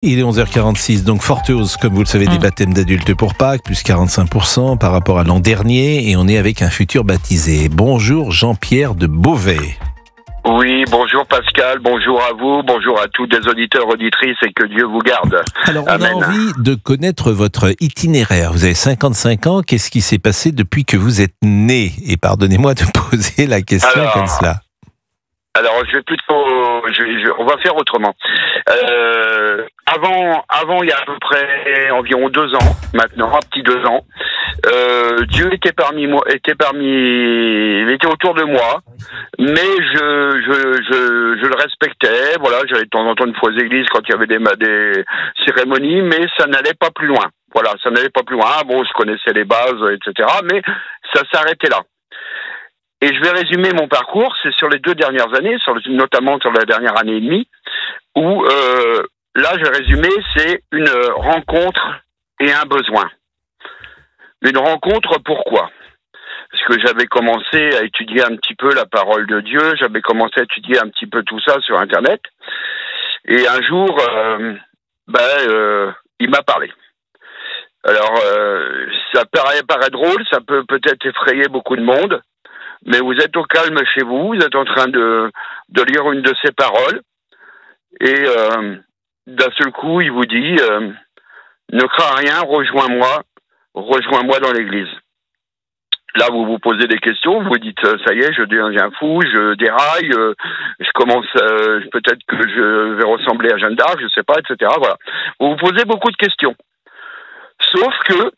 Il est 11h46, donc forte hausse, comme vous le savez, des baptêmes d'adultes pour Pâques, plus 45% par rapport à l'an dernier, et on est avec un futur baptisé. Bonjour Jean-Pierre de Beauvais. Oui, bonjour Pascal, bonjour à vous, bonjour à tous les auditeurs, auditrices, et que Dieu vous garde. Alors, on Amen. a envie de connaître votre itinéraire. Vous avez 55 ans, qu'est-ce qui s'est passé depuis que vous êtes né? Et pardonnez-moi de poser la question comme cela. Alors, je vais plutôt, on va faire autrement. Avant, il y a à peu près environ 2 ans, maintenant, un petit 2 ans, Dieu était parmi moi, il était autour de moi, mais je le respectais. Voilà, j'allais de temps en temps une fois aux églises quand il y avait des cérémonies, mais ça n'allait pas plus loin. Voilà, ça n'allait pas plus loin. Bon, je connaissais les bases, etc., mais ça s'arrêtait là. Et je vais résumer mon parcours, c'est sur les 2 dernières années, notamment sur la dernière année et demie, où là, je vais résumer, c'est une rencontre et un besoin. Une rencontre, pourquoi? Parce que j'avais commencé à étudier un petit peu la parole de Dieu, j'avais commencé à étudier un petit peu tout ça sur Internet, et un jour, il m'a parlé. Alors, ça paraît drôle, ça peut peut-être effrayer beaucoup de monde, mais vous êtes au calme chez vous, vous êtes en train de lire une de ses paroles, et d'un seul coup, il vous dit ne crains rien, rejoins-moi dans l'église. Là, vous vous posez des questions, vous vous dites ça y est, je deviens fou, je déraille, je commence, peut-être que je vais ressembler à Jeanne d'Arc, je sais pas, etc. Voilà. Vous vous posez beaucoup de questions. Sauf que,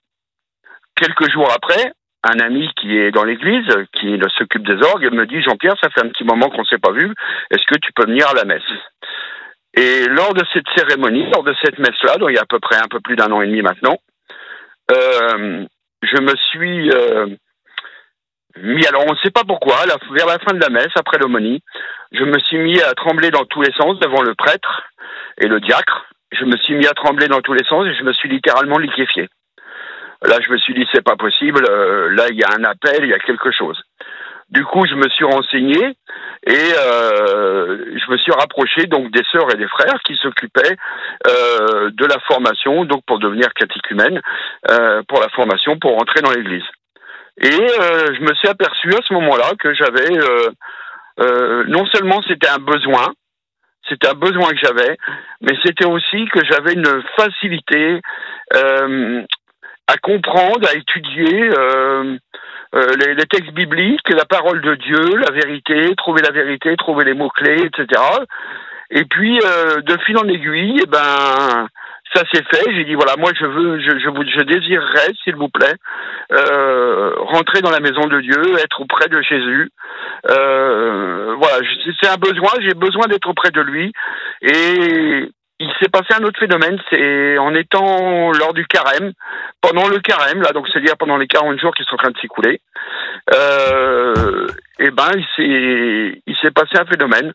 quelques jours après, un ami qui est dans l'église, qui s'occupe des orgues, me dit « Jean-Pierre, ça fait un petit moment qu'on ne s'est pas vu, est-ce que tu peux venir à la messe ?» Et lors de cette cérémonie, lors de cette messe-là, donc il y a à peu près un peu plus d'1 an et demi maintenant, je me suis mis, alors on ne sait pas pourquoi, vers la fin de la messe, après l'aumônie, je me suis mis à trembler dans tous les sens devant le prêtre et le diacre. Je me suis mis à trembler dans tous les sens et je me suis littéralement liquéfié. Là, je me suis dit, c'est pas possible, là, il y a un appel, il y a quelque chose. Du coup, je me suis renseigné et je me suis rapproché donc des sœurs et des frères qui s'occupaient de la formation, donc pour devenir catéchumène, pour la formation, pour rentrer dans l'église. Et je me suis aperçu à ce moment-là que j'avais, non seulement c'était un besoin que j'avais, mais c'était aussi que j'avais une facilité à comprendre, à étudier les textes bibliques, la parole de Dieu, la vérité, trouver les mots-clés, etc. Et puis, de fil en aiguille, ça s'est fait. J'ai dit, voilà, moi, je désirerais, s'il vous plaît, rentrer dans la maison de Dieu, être auprès de Jésus. Voilà, c'est un besoin, j'ai besoin d'être auprès de lui. Et il s'est passé un autre phénomène, c'est en étant lors du carême, pendant le carême, là, donc c'est-à-dire pendant les 40 jours qui sont en train de s'écouler, il s'est passé un phénomène,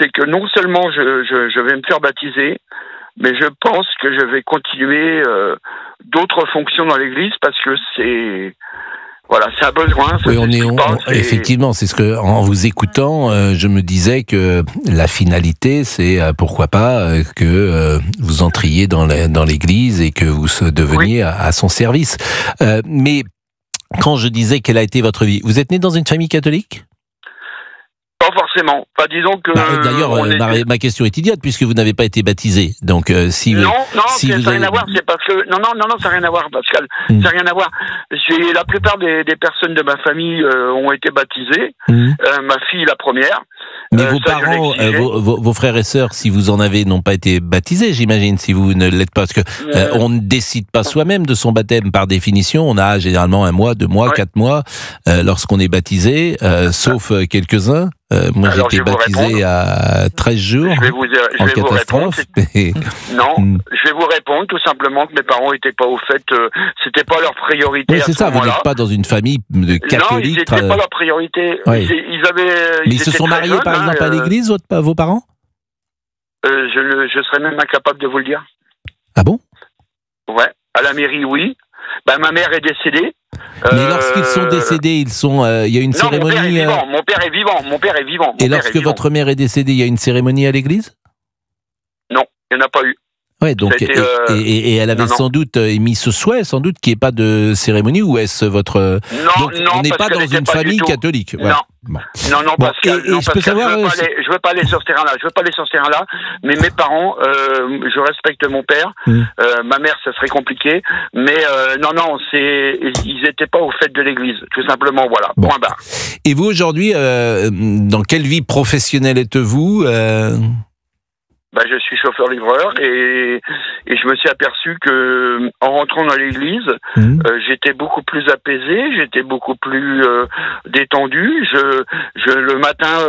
c'est que non seulement je vais me faire baptiser, mais je pense que je vais continuer d'autres fonctions dans l'Église parce que c'est un besoin. Oui, effectivement, c'est ce que, en vous écoutant, je me disais que la finalité, c'est pourquoi pas que vous entriez dans l'Église et que vous deveniez à son service. Mais quand je disais quelle a été votre vie, vous êtes né dans une famille catholique ? Pas forcément. Pas disons que. D'ailleurs, ma question est idiote puisque vous n'avez pas été baptisé. Donc, ça n'a rien à voir. C'est parce que non, ça n'a rien à voir, Pascal. Ça n'a rien à voir. La plupart des personnes de ma famille ont été baptisées. Ma fille, la première. Mais vos parents, vos frères et sœurs, si vous en avez, n'ont pas été baptisés, j'imagine, si vous ne l'êtes pas. Parce que on ne décide pas soi-même de son baptême par définition. On a généralement 1 mois, 2 mois, 4 mois lorsqu'on est baptisé, sauf quelques-uns. Moi, j'ai été baptisé à 13 jours en catastrophe. Non, je vais vous répondre tout simplement que mes parents n'étaient pas au fait, c'était pas leur priorité. Oui, c'est ça, vous n'êtes pas dans une famille de catholiques. Non, c'était pas leur priorité. Oui. Mais ils se sont mariés, par exemple, à l'église, vos parents? Je serais même incapable de vous le dire. Ah bon? Ouais, à la mairie, oui. Ma mère est décédée. Mais lorsqu'ils sont décédés, il y a une cérémonie. Mon père est vivant. Et lorsque votre mère est décédée, il y a une cérémonie à l'église? Non, il n'y en a pas eu. Ouais, donc, et elle avait sans doute émis ce souhait, sans doute, qu'il n'y ait pas de cérémonie, ou est-ce votre... Non, donc, on n'est pas dans une famille catholique. Ouais. Non, Pascal. Je veux pas aller sur ce terrain-là. Mais mes parents, je respecte mon père. Ma mère, ça serait compliqué. Mais non, ils n'étaient pas au fait de l'église, tout simplement. Voilà. Point barre. Et vous aujourd'hui, dans quelle vie professionnelle êtes-vous je suis chauffeur-livreur et je me suis aperçu que en rentrant dans l'église, j'étais beaucoup plus apaisé, j'étais beaucoup plus détendu. Le matin,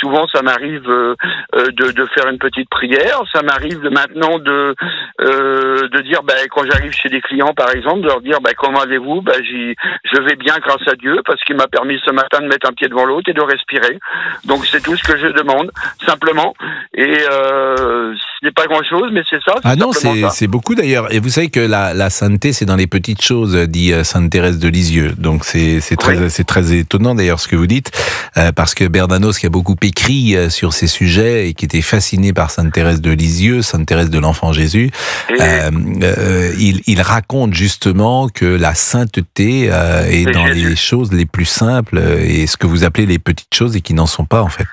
souvent, ça m'arrive de faire une petite prière. Ça m'arrive maintenant de dire, quand j'arrive chez des clients, par exemple, de leur dire, comment allez-vous ? Je vais bien grâce à Dieu parce qu'il m'a permis ce matin de mettre un pied devant l'autre et de respirer. Donc c'est tout ce que je demande, simplement. Et ce n'est pas grand-chose, mais c'est ça. Ah non, c'est beaucoup d'ailleurs. Et vous savez que la sainteté, c'est dans les petites choses, dit Sainte Thérèse de Lisieux. Donc c'est très étonnant d'ailleurs ce que vous dites, parce que Bernanos, qui a beaucoup écrit sur ces sujets et qui était fasciné par Sainte Thérèse de Lisieux, Sainte Thérèse de l'Enfant Jésus, il raconte justement que la sainteté est dans les choses les plus simples et ce que vous appelez les petites choses et qui n'en sont pas en fait.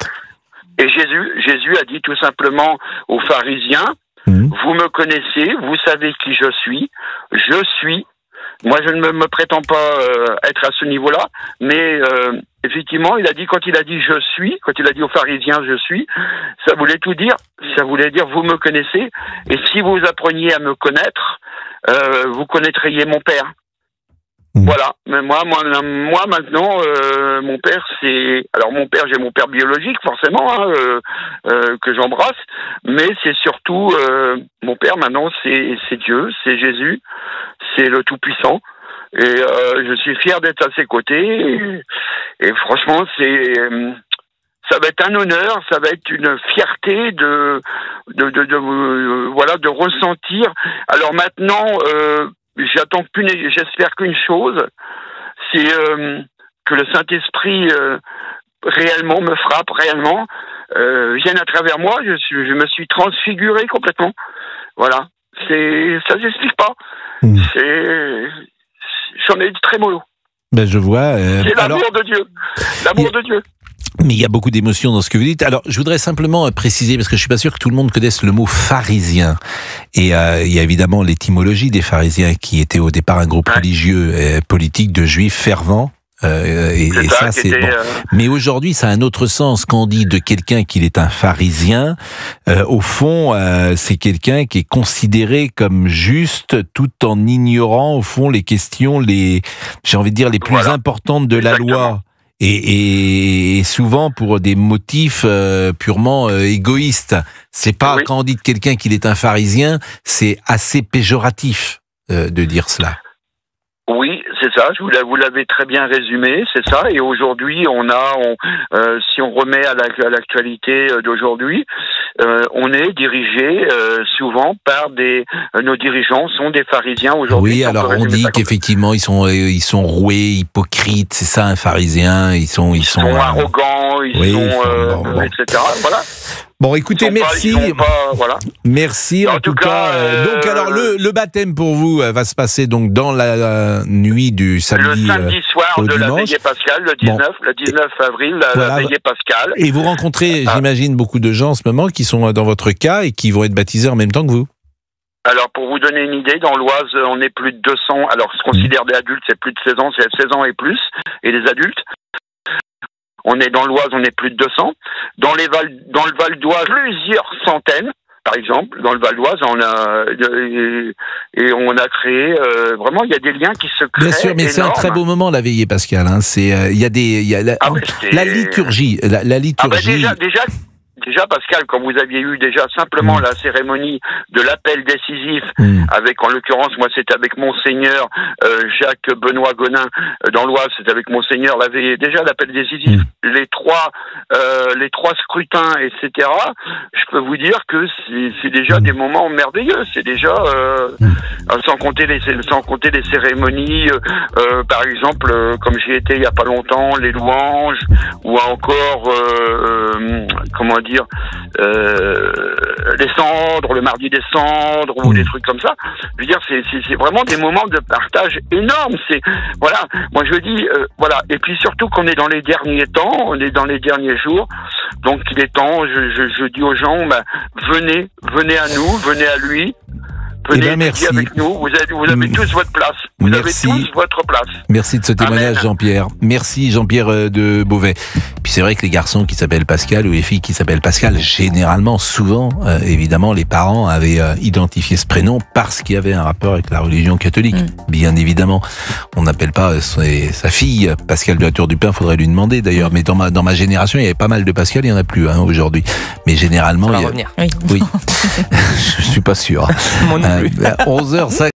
Et Jésus a dit tout simplement aux pharisiens, vous me connaissez, vous savez qui je suis. Moi, je ne me prétends pas être à ce niveau-là, mais effectivement, quand il a dit aux pharisiens je suis, ça voulait tout dire. Ça voulait dire vous me connaissez, et si vous appreniez à me connaître, vous connaîtriez mon Père. Voilà. Mais moi maintenant, mon père, j'ai mon père biologique forcément que j'embrasse, mais c'est surtout mon père maintenant, c'est Dieu, c'est Jésus, c'est le Tout-Puissant, et je suis fier d'être à ses côtés. Et franchement, ça va être un honneur, ça va être une fierté de ressentir. Alors maintenant. J'espère qu'une chose, c'est que le Saint-Esprit réellement me frappe, réellement, vienne à travers moi. Je me suis transfiguré complètement. Voilà. Ça s'explique pas. J'en ai très mollo. Je vois. C'est l'amour de Dieu. L'amour de Dieu. Mais il y a beaucoup d'émotions dans ce que vous dites. Alors, je voudrais simplement préciser, parce que je suis pas sûr que tout le monde connaisse le mot pharisien. Et il y a évidemment l'étymologie des pharisiens, qui était au départ un groupe religieux et politique de juifs fervents. C'est bon. Mais aujourd'hui, ça a un autre sens. Quand on dit de quelqu'un qu'il est un pharisien, au fond, c'est quelqu'un qui est considéré comme juste, tout en ignorant, au fond, les questions, les plus importantes de la loi. Et souvent pour des motifs purement égoïstes. C'est pas quand on dit de quelqu'un qu'il est un pharisien, c'est assez péjoratif de dire cela. Oui, c'est ça. Vous l'avez très bien résumé, c'est ça. Et aujourd'hui, si on remet à l'actualité d'aujourd'hui, on est dirigé souvent par nos dirigeants sont des pharisiens aujourd'hui. Oui, alors on dit qu'effectivement ils sont roués, hypocrites, c'est ça un pharisien. Ils sont arrogants, etc. Voilà. Bon, écoutez, merci. Merci en tout cas. Donc, alors le baptême pour vous va se passer donc dans la nuit du samedi. Le samedi soir de la veillée pascale, le 19 avril, la veillée pascale. Et vous rencontrez, j'imagine, beaucoup de gens en ce moment qui sont dans votre cas et qui vont être baptisés en même temps que vous. Alors, pour vous donner une idée, dans l'Oise, on est plus de 200. Alors, ce qu'on considère des adultes, c'est plus de 16 ans, c'est 16 ans et plus, et les adultes. On est dans l'Oise, on est plus de 200. Dans le Val d'Oise, plusieurs centaines, par exemple. Dans le Val d'Oise, on a créé vraiment. Il y a des liens qui se créent. Bien sûr, mais énormes. C'est un très beau moment la veillée pascale. Hein. La liturgie, la liturgie. Déjà, Pascal, quand vous aviez eu déjà simplement la cérémonie de l'appel décisif, avec, en l'occurrence, moi, c'était avec Monseigneur Jacques Benoît Gonin dans l'Oise, c'était avec Monseigneur, déjà l'appel décisif, les trois scrutins, etc. Je peux vous dire que c'est déjà des moments merveilleux. C'est déjà sans compter les cérémonies, par exemple, comme j'y étais il y a pas longtemps, les louanges, ou encore comment dire, les cendres, le mardi des cendres ou des trucs comme ça. Je veux dire, c'est vraiment des moments de partage énormes. C'est voilà, moi je dis voilà. Et puis surtout qu'on est dans les derniers temps, on est dans les derniers jours. Donc il est temps. Je dis aux gens, venez à nous, venez à lui. Venez merci. Avec nous, vous avez tous votre place. Vous merci. avez tous votre place. Merci de ce témoignage, Jean-Pierre. Merci, Jean-Pierre de Beauvais. Puis c'est vrai que les garçons qui s'appellent Pascal ou les filles qui s'appellent Pascal, généralement, souvent, évidemment, les parents avaient identifié ce prénom parce qu'il y avait un rapport avec la religion catholique. Bien évidemment. On n'appelle pas sa fille Pascal de la Tour du Pin, faudrait lui demander d'ailleurs. Mais dans ma génération, il y avait pas mal de Pascal, il y en a plus aujourd'hui. Mais généralement... Ça va revenir. Oui. Je suis pas sûr. 11h05.